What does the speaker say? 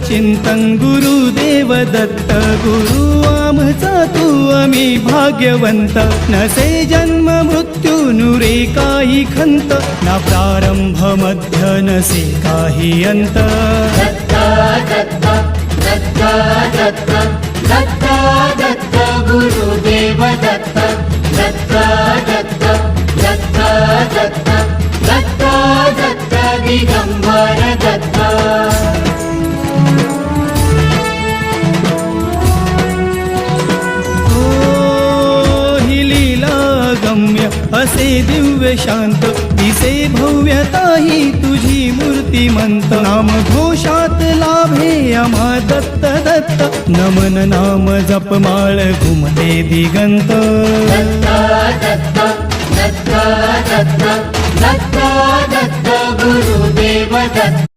चिंतन गुरुदेव दत्त गुरु आमचा तू आम्ही भाग्यवंत नसे जन्म मृत्यू नुरे काही खंत ना प्रारंभ मध्य नसे काही अंत दत्ता दत्ता दत्ता दत्ता दत्ता दत्ता गुरुदेव दत्ता दत्ता दत्ता दत्ता दत्ता दत्ता दत्ता दिगंबर दत्ता असे दिव्य शांत दिसे भव्यता ही तुझी मूर्तिमंत नाम घोषात लाभे आम्हा दत्त दत्त नमन नाम जपमाळ घुमले दिगंत दत्ता दत्ता दत्ता दत्ता दत्ता दत्ता गुरुदेव दत्ता